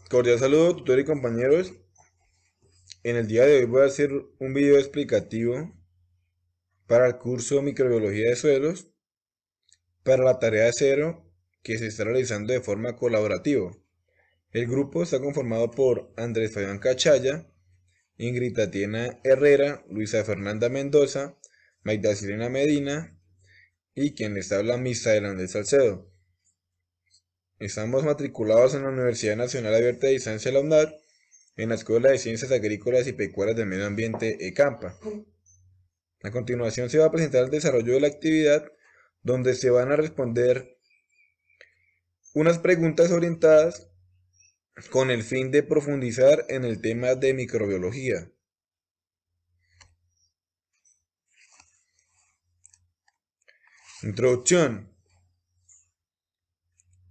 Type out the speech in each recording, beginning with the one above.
Cordial saludo, tutor y compañeros. En el día de hoy voy a hacer un video explicativo para el curso Microbiología de Suelos para la tarea de cero que se está realizando de forma colaborativa. El grupo está conformado por Andrés Fabián Cachaya, Ingrid Tatiana Herrera, Luisa Fernanda Mendoza, Maida Sirena Medina y quien les habla Misael Andrés Salcedo. Estamos matriculados en la Universidad Nacional Abierta de Distancia, la UNAD, en la Escuela de Ciencias Agrícolas y Pecuarias del Medio Ambiente, ECAMPA. A continuación se va a presentar el desarrollo de la actividad, donde se van a responder unas preguntas orientadas con el fin de profundizar en el tema de microbiología. Introducción.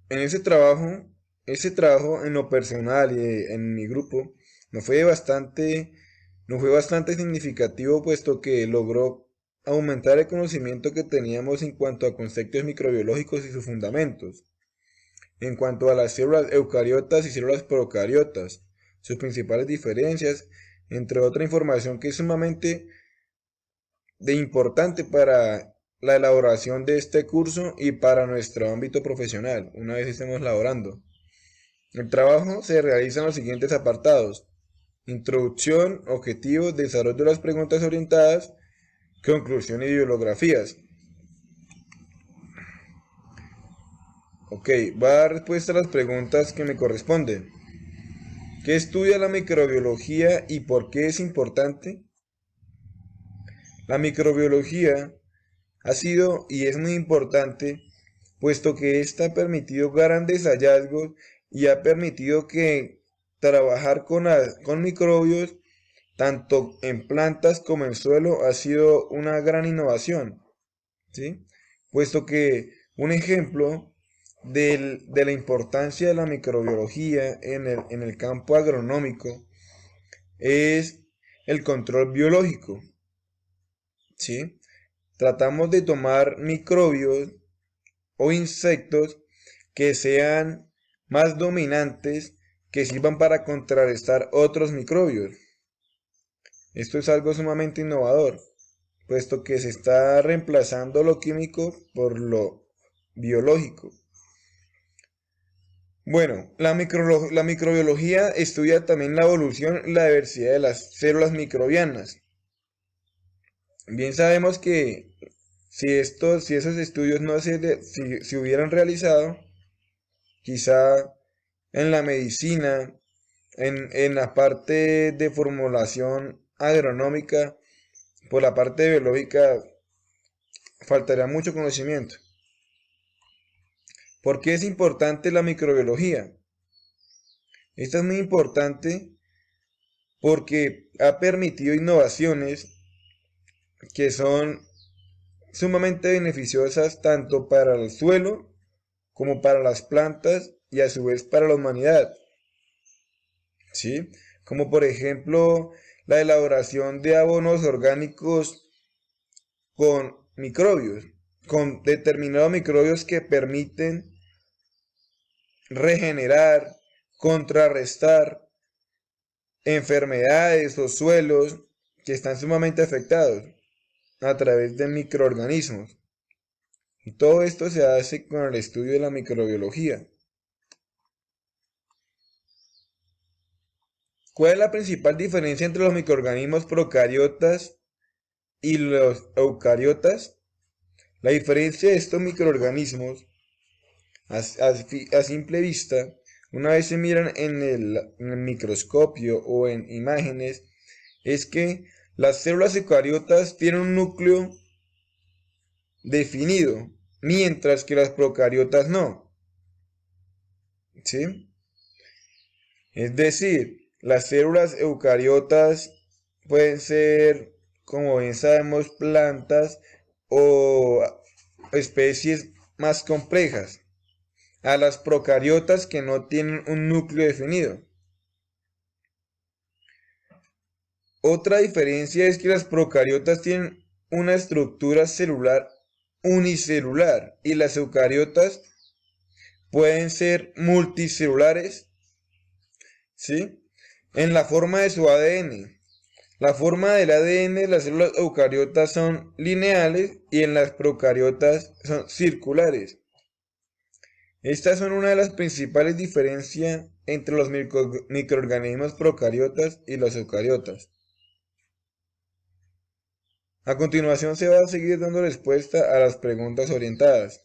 En ese trabajo en lo personal y en mi grupo, nos fue bastante significativo, puesto que logró aumentar el conocimiento que teníamos en cuanto a conceptos microbiológicos y sus fundamentos, en cuanto a las células eucariotas y células procariotas, sus principales diferencias, entre otra información que es sumamente importante para la elaboración de este curso y para nuestro ámbito profesional, una vez estemos laborando. El trabajo se realiza en los siguientes apartados: introducción, objetivos, desarrollo de las preguntas orientadas, conclusión y bibliografías. Ok, va a dar respuesta a las preguntas que me corresponden. ¿Qué estudia la microbiología y por qué es importante? La microbiología ha sido y es muy importante, puesto que ésta ha permitido grandes hallazgos y ha permitido que trabajar con microbios tanto en plantas como en suelo ha sido una gran innovación, ¿sí? Puesto que un ejemplo de la importancia de la microbiología en el campo agronómico es el control biológico, ¿sí? Tratamos de tomar microbios o insectos que sean más dominantes, que sirvan para contrarrestar otros microbios. Esto es algo sumamente innovador, puesto que se está reemplazando lo químico por lo biológico. Bueno, la microbiología estudia también la evolución y la diversidad de las células microbianas. Bien sabemos que si esos estudios no se hubieran realizado, quizá en la medicina, en la parte de formulación agronómica, por la parte biológica, faltaría mucho conocimiento. ¿Por qué es importante la microbiología? Esta es muy importante porque ha permitido innovaciones que son sumamente beneficiosas tanto para el suelo como para las plantas y a su vez para la humanidad, ¿sí? Como por ejemplo la elaboración de abonos orgánicos con microbios, con determinados microbios que permiten regenerar, contrarrestar enfermedades o suelos que están sumamente afectados a través de microorganismos. Y todo esto se hace con el estudio de la microbiología. ¿Cuál es la principal diferencia entre los microorganismos procariotas y los eucariotas? La diferencia de estos microorganismos, a simple vista, una vez se miran en el microscopio o en imágenes, es que las células eucariotas tienen un núcleo definido, mientras que las procariotas no, ¿sí? Es decir, las células eucariotas pueden ser, como bien sabemos, plantas o especies más complejas, a las procariotas que no tienen un núcleo definido. Otra diferencia es que las procariotas tienen una estructura celular unicelular y las eucariotas pueden ser multicelulares ¿sí? En la forma de su ADN. La forma del ADN de las células eucariotas son lineales y en las procariotas son circulares. Estas son una de las principales diferencias entre los microorganismos procariotas y los eucariotas. A continuación se va a seguir dando respuesta a las preguntas orientadas.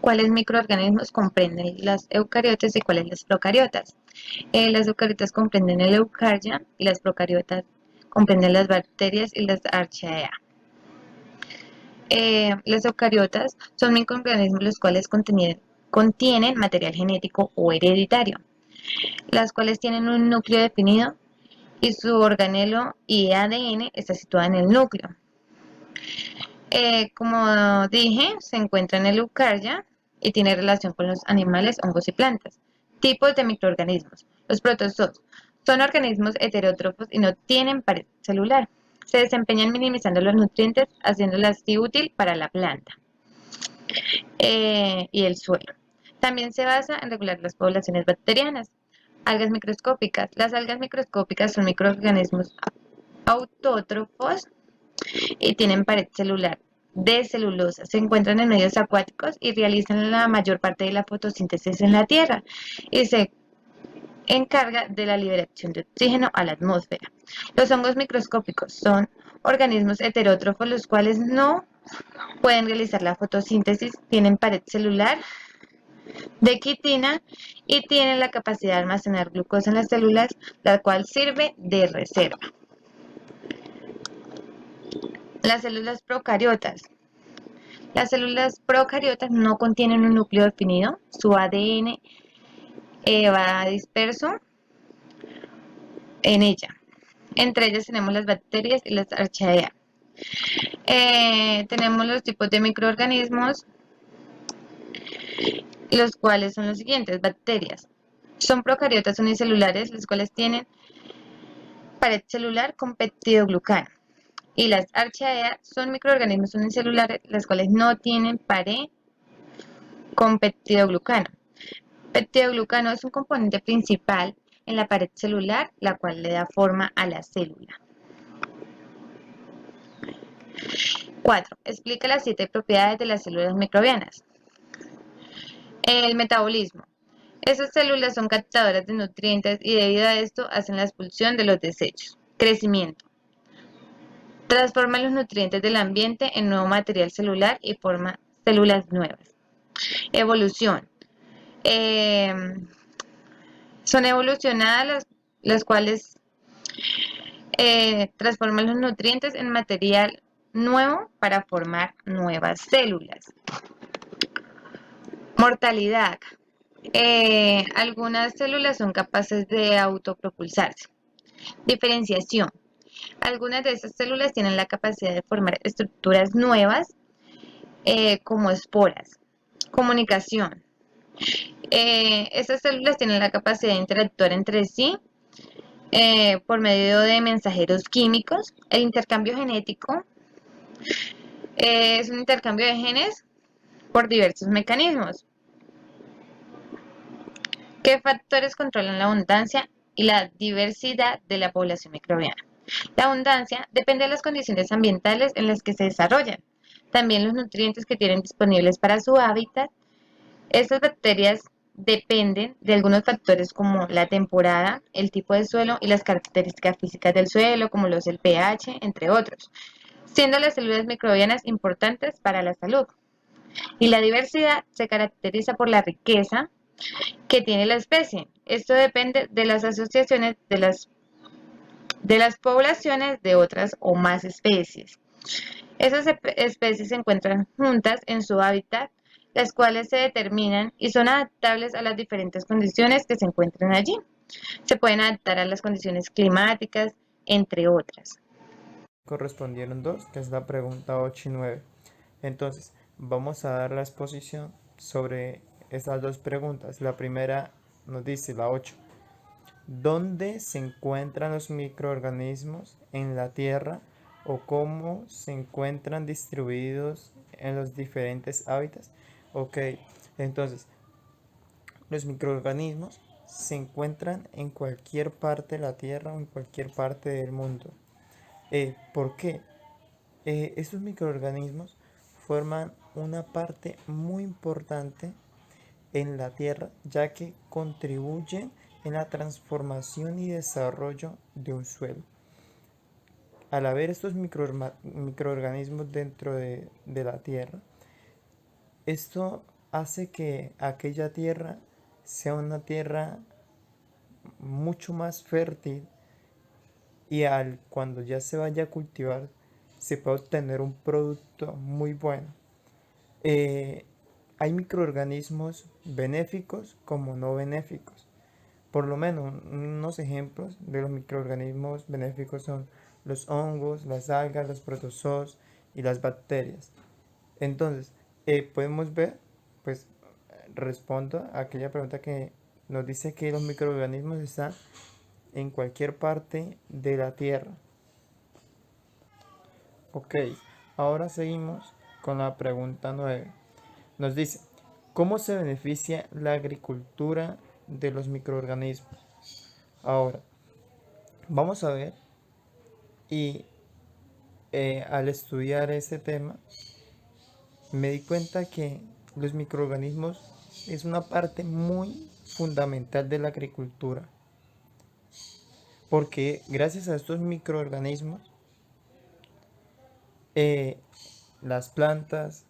¿Cuáles microorganismos comprenden las eucariotas y cuáles las procariotas? Las eucariotas comprenden el eucarya y las procariotas comprenden las bacterias y las archaea. Las eucariotas son microorganismos los cuales contienen material genético o hereditario, las cuales tienen un núcleo definido y su organelo y ADN está situado en el núcleo. Como dije, se encuentra en el eucarya y tiene relación con los animales, hongos y plantas. Tipos de microorganismos. Los protozoos son organismos heterótrofos y no tienen pared celular. Se desempeñan minimizando los nutrientes, haciéndolas así útil para la planta y el suelo. También se basa en regular las poblaciones bacterianas. Algas microscópicas. Las algas microscópicas son microorganismos autótrofos y tienen pared celular de celulosa. Se encuentran en medios acuáticos y realizan la mayor parte de la fotosíntesis en la Tierra y se encarga de la liberación de oxígeno a la atmósfera. Los hongos microscópicos son organismos heterótrofos los cuales no pueden realizar la fotosíntesis, tienen pared celular de quitina y tienen la capacidad de almacenar glucosa en las células, la cual sirve de reserva. Las células procariotas. Las células procariotas no contienen un núcleo definido, su ADN va disperso en ella. Entre ellas tenemos las bacterias y las archaea. Tenemos los tipos de microorganismos, los cuales son los siguientes: bacterias. Son procariotas unicelulares, los cuales tienen pared celular con peptidoglucano. Y las archaea son microorganismos unicelulares, las cuales no tienen pared con peptidoglucano. Peptidoglucano es un componente principal en la pared celular, la cual le da forma a la célula. 4. Explica las 7 propiedades de las células microbianas. El metabolismo. Esas células son captadoras de nutrientes y debido a esto hacen la expulsión de los desechos. Crecimiento. Transforma los nutrientes del ambiente en nuevo material celular y forma células nuevas. Evolución. Eh, Son evolucionadas las cuales transforman los nutrientes en material nuevo para formar nuevas células. Mortalidad. Algunas células son capaces de autopropulsarse. Diferenciación. Algunas de estas células tienen la capacidad de formar estructuras nuevas como esporas. Comunicación. Estas células tienen la capacidad de interactuar entre sí por medio de mensajeros químicos. El intercambio genético es un intercambio de genes por diversos mecanismos. ¿Qué factores controlan la abundancia y la diversidad de la población microbiana? La abundancia depende de las condiciones ambientales en las que se desarrollan, también los nutrientes que tienen disponibles para su hábitat. Estas bacterias dependen de algunos factores como la temporada, el tipo de suelo y las características físicas del suelo, como los del pH, entre otros, siendo las células microbianas importantes para la salud. Y la diversidad se caracteriza por la riqueza que tiene la especie. Esto depende de las asociaciones de las poblaciones de otras o más especies. Esas especies se encuentran juntas en su hábitat, las cuales se determinan y son adaptables a las diferentes condiciones que se encuentran allí. Se pueden adaptar a las condiciones climáticas, entre otras. Correspondieron dos, que es la pregunta 8 y 9. Entonces, vamos a dar la exposición sobre esas dos preguntas. La primera nos dice, la 8, ¿dónde se encuentran los microorganismos en la Tierra o cómo se encuentran distribuidos en los diferentes hábitats? Ok, entonces, los microorganismos se encuentran en cualquier parte de la Tierra o en cualquier parte del mundo. ¿Por qué? Estos microorganismos forman una parte muy importante en la Tierra, ya que contribuyen en la transformación y desarrollo de un suelo. Al haber estos microorganismos dentro de la Tierra, esto hace que aquella tierra sea una tierra mucho más fértil y cuando ya se vaya a cultivar se puede obtener un producto muy bueno. Eh, Hay microorganismos benéficos como no benéficos. Por lo menos unos ejemplos de los microorganismos benéficos son los hongos, las algas, los protozoos y las bacterias. Entonces, podemos ver, pues respondo a aquella pregunta que nos dice que los microorganismos están en cualquier parte de la Tierra. Ok, ahora seguimos con la pregunta 9. Nos dice, ¿cómo se beneficia la agricultura de los microorganismos? Ahora, vamos a ver y al estudiar ese tema me di cuenta que los microorganismos es una parte muy fundamental de la agricultura, porque gracias a estos microorganismos eh, las plantas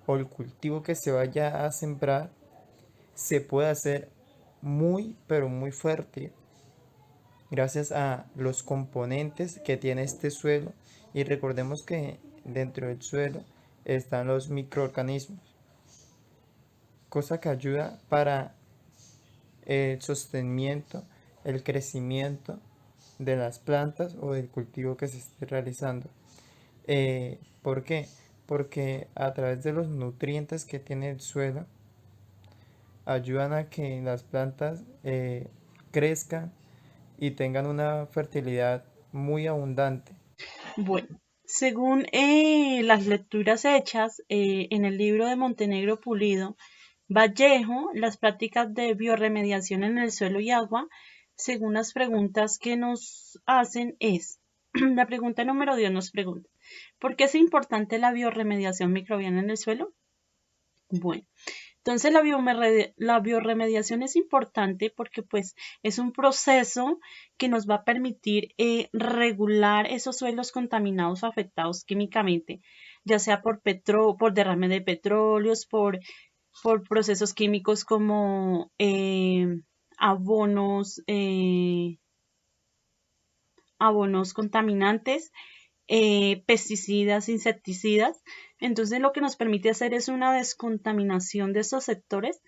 o el cultivo que se vaya a sembrar se puede hacer muy pero muy fértil gracias a los componentes que tiene este suelo, y recordemos que dentro del suelo están los microorganismos, cosa que ayuda para el sostenimiento, el crecimiento de las plantas o del cultivo que se esté realizando. ¿Por qué? Porque a través de los nutrientes que tiene el suelo ayudan a que las plantas crezcan y tengan una fertilidad muy abundante. Bueno, según las lecturas hechas en el libro de Montenegro Pulido, Vallejo, las prácticas de biorremediación en el suelo y agua, según las preguntas que nos hacen es, la pregunta número 10 nos pregunta, ¿por qué es importante la biorremediación microbiana en el suelo? Bueno, entonces la biorremediación es importante porque pues es un proceso que nos va a permitir regular esos suelos contaminados o afectados químicamente, ya sea por derrame de petróleos, por procesos químicos como abonos, abonos contaminantes, pesticidas, insecticidas. Entonces lo que nos permite hacer es una descontaminación de esos sectores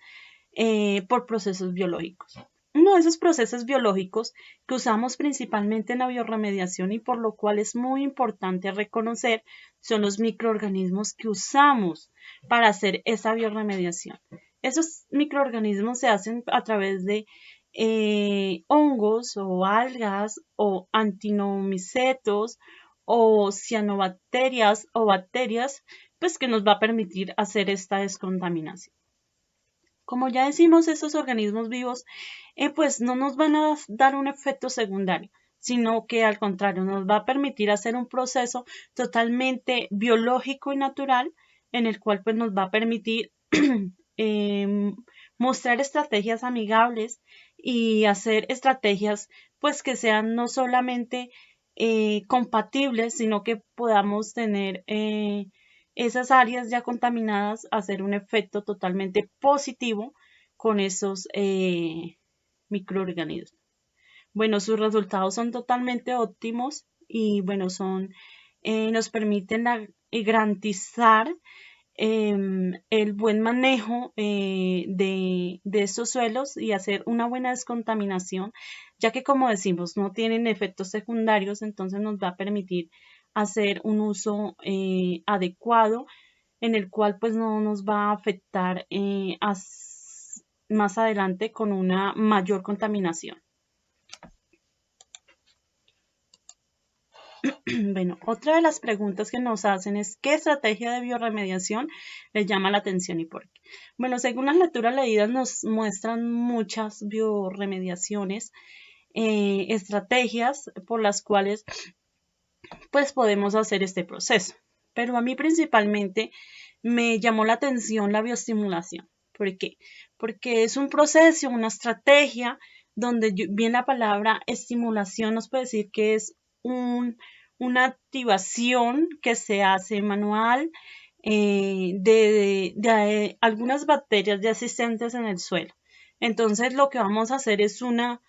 por procesos biológicos. Uno de esos procesos biológicos que usamos principalmente en la biorremediación y por lo cual es muy importante reconocer son los microorganismos que usamos para hacer esa biorremediación. Esos microorganismos se hacen a través de hongos o algas o antinomicetos o cianobacterias o bacterias, pues que nos va a permitir hacer esta descontaminación. Como ya decimos, estos organismos vivos pues no nos van a dar un efecto secundario, sino que al contrario nos va a permitir hacer un proceso totalmente biológico y natural en el cual pues nos va a permitir mostrar estrategias amigables y hacer estrategias pues que sean no solamente compatibles, sino que podamos tener esas áreas ya contaminadas, hacer un efecto totalmente positivo con esos microorganismos. Bueno, sus resultados son totalmente óptimos y bueno, nos permiten garantizar el buen manejo de estos suelos y hacer una buena descontaminación, ya que como decimos, no tienen efectos secundarios, entonces nos va a permitir hacer un uso adecuado en el cual pues no nos va a afectar más adelante con una mayor contaminación. Bueno, otra de las preguntas que nos hacen es ¿qué estrategia de bioremediación les llama la atención y por qué? Bueno, según las lecturas leídas nos muestran muchas bioremediaciones, estrategias por las cuales pues podemos hacer este proceso. Pero a mí principalmente me llamó la atención la bioestimulación. ¿Por qué? Porque es un proceso, una estrategia donde bien la palabra estimulación nos puede decir que es una activación que se hace manual de algunas bacterias ya existentes en el suelo. Entonces lo que vamos a hacer es una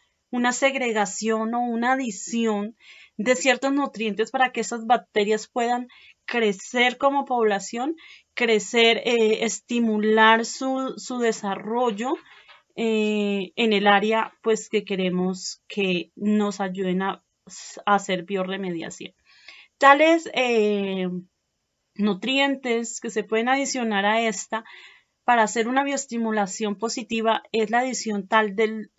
segregación o una adición de ciertos nutrientes para que esas bacterias puedan crecer como población, crecer, estimular su desarrollo en el área pues que queremos que nos ayuden a hacer bioremediación. Tales nutrientes que se pueden adicionar a esta para hacer una bioestimulación positiva es la adición tal del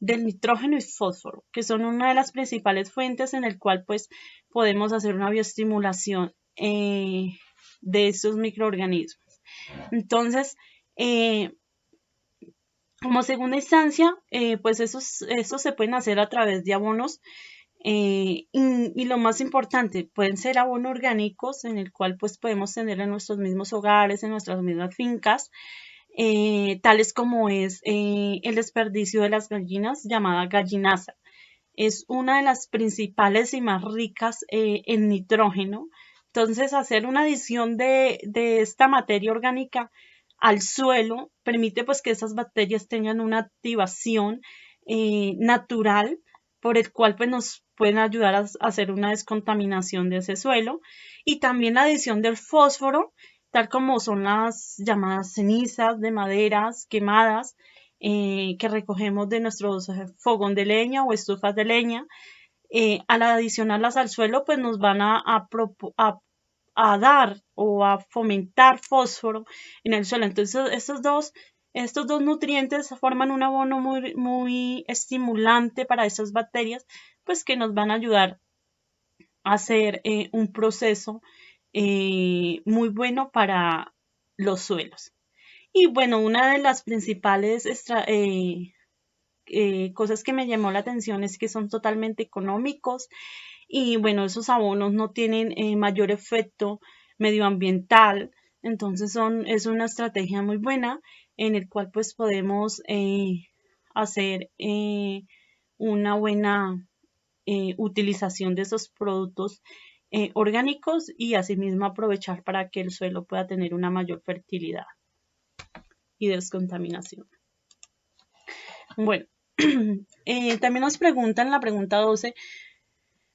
nitrógeno y fósforo, que son una de las principales fuentes en el cual pues podemos hacer una bioestimulación de esos microorganismos. Entonces, como segunda instancia, pues esos se pueden hacer a través de abonos y lo más importante, pueden ser abonos orgánicos en el cual pues podemos tener en nuestros mismos hogares, en nuestras mismas fincas, tales como es el desperdicio de las gallinas llamada gallinaza. Es una de las principales y más ricas en nitrógeno. Entonces, hacer una adición de esta materia orgánica al suelo permite pues que esas bacterias tengan una activación natural por el cual pues nos pueden ayudar a hacer una descontaminación de ese suelo, y también la adición del fósforo, tal como son las llamadas cenizas de maderas quemadas que recogemos de nuestros fogón de leña o estufas de leña. Al adicionarlas al suelo pues nos van a dar o a fomentar fósforo en el suelo. Entonces estos dos nutrientes forman un abono muy, muy estimulante para esas bacterias, pues que nos van a ayudar a hacer un proceso muy bueno para los suelos. Y bueno, una de las principales cosas que me llamó la atención es que son totalmente económicos y bueno, esos abonos no tienen mayor efecto medioambiental, entonces es una estrategia muy buena en el cual pues podemos hacer una buena utilización de esos productos orgánicos y asimismo aprovechar para que el suelo pueda tener una mayor fertilidad y descontaminación. Bueno, también nos preguntan la pregunta 12.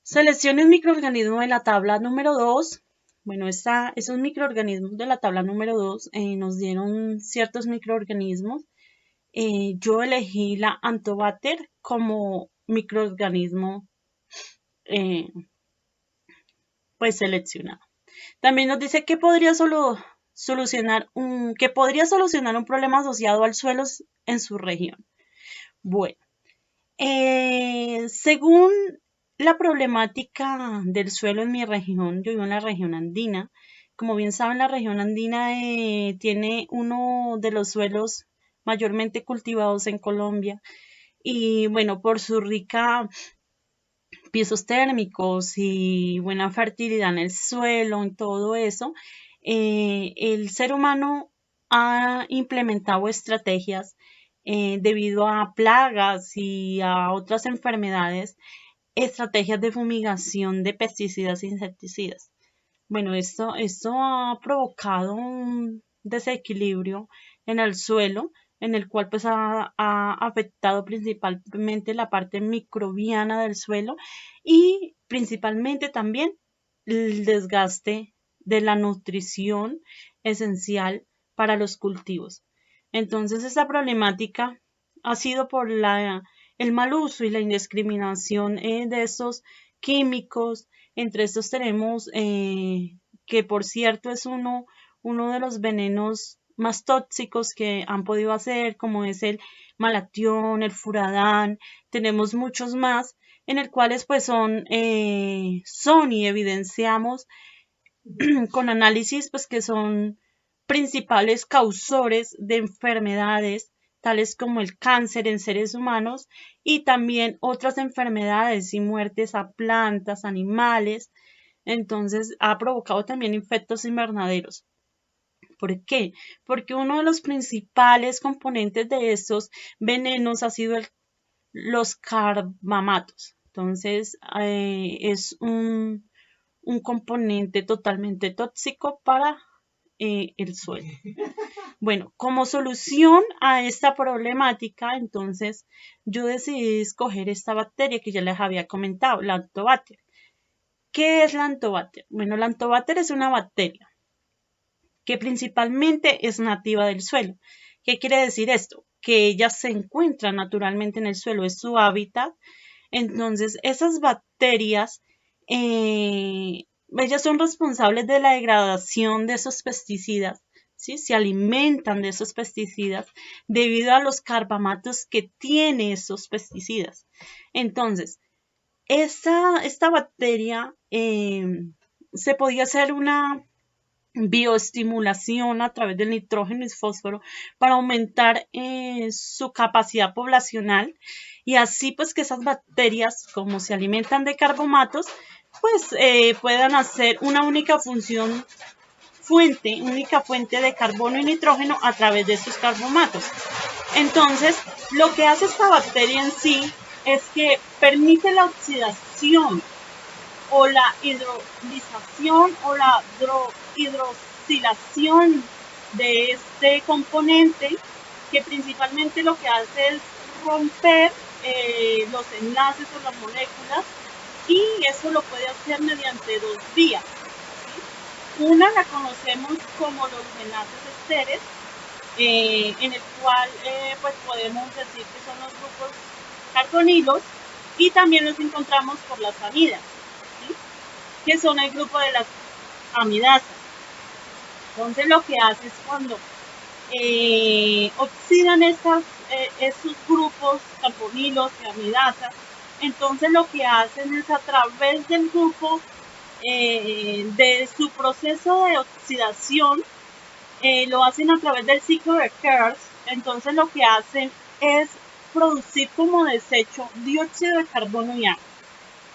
Seleccione un microorganismo de la tabla número 2. Bueno, esos microorganismos de la tabla número 2 nos dieron ciertos microorganismos. Yo elegí la Anthobater como microorganismo pues seleccionado. También nos dice que podría solucionar un problema asociado al suelo en su región. Bueno, según la problemática del suelo en mi región, yo vivo en la región andina. Como bien saben, la región andina tiene uno de los suelos mayormente cultivados en Colombia. Y bueno, por su rica pisos térmicos y buena fertilidad en el suelo, en todo eso, el ser humano ha implementado estrategias debido a plagas y a otras enfermedades, estrategias de fumigación de pesticidas e insecticidas. Bueno, esto ha provocado un desequilibrio en el suelo, en el cual pues ha afectado principalmente la parte microbiana del suelo y principalmente también el desgaste de la nutrición esencial para los cultivos. Entonces, esta problemática ha sido por el mal uso y la indiscriminación de estos químicos. Entre estos tenemos que, por cierto, es uno de los venenos más tóxicos que han podido hacer, como es el malactión, el furadán. Tenemos muchos más en el cual pues son y evidenciamos con análisis pues que son principales causores de enfermedades tales como el cáncer en seres humanos y también otras enfermedades y muertes a plantas, animales. Entonces ha provocado también infectos invernaderos. ¿Por qué? Porque uno de los principales componentes de estos venenos ha sido los carbamatos. Entonces, es un componente totalmente tóxico para el suelo. Bueno, como solución a esta problemática, entonces yo decidí escoger esta bacteria que ya les había comentado, la Lantobacter. ¿Qué es la Lantobacter? Bueno, la Lantobacter es una bacteria que principalmente es nativa del suelo. ¿Qué quiere decir esto? Que ella se encuentra naturalmente en el suelo, es su hábitat. Entonces, esas bacterias, ellas son responsables de la degradación de esos pesticidas, ¿sí? Se alimentan de esos pesticidas debido a los carbamatos que tiene esos pesticidas. Entonces, esta bacteria se podía hacer una bioestimulación a través del nitrógeno y fósforo para aumentar su capacidad poblacional y así pues que esas bacterias como se alimentan de carbomatos pues puedan hacer una única fuente de carbono y nitrógeno a través de esos carbomatos. Entonces lo que hace esta bacteria en sí es que permite la oxidación o la hidrolización o la hidroxilación de este componente que principalmente lo que hace es romper los enlaces o las moléculas y eso lo puede hacer mediante dos vías. ¿Sí? Una la conocemos como los enlaces esteres, en el cual pues podemos decir que son los grupos carbonilos y también los encontramos por las amidas, ¿sí? Que son el grupo de las amidasas. Entonces lo que hace es cuando oxidan esos grupos carbonilos y amidasas, entonces lo que hacen es a través del grupo de su proceso de oxidación, lo hacen a través del ciclo de Krebs, entonces lo que hacen es producir como desecho dióxido de carbono y agua.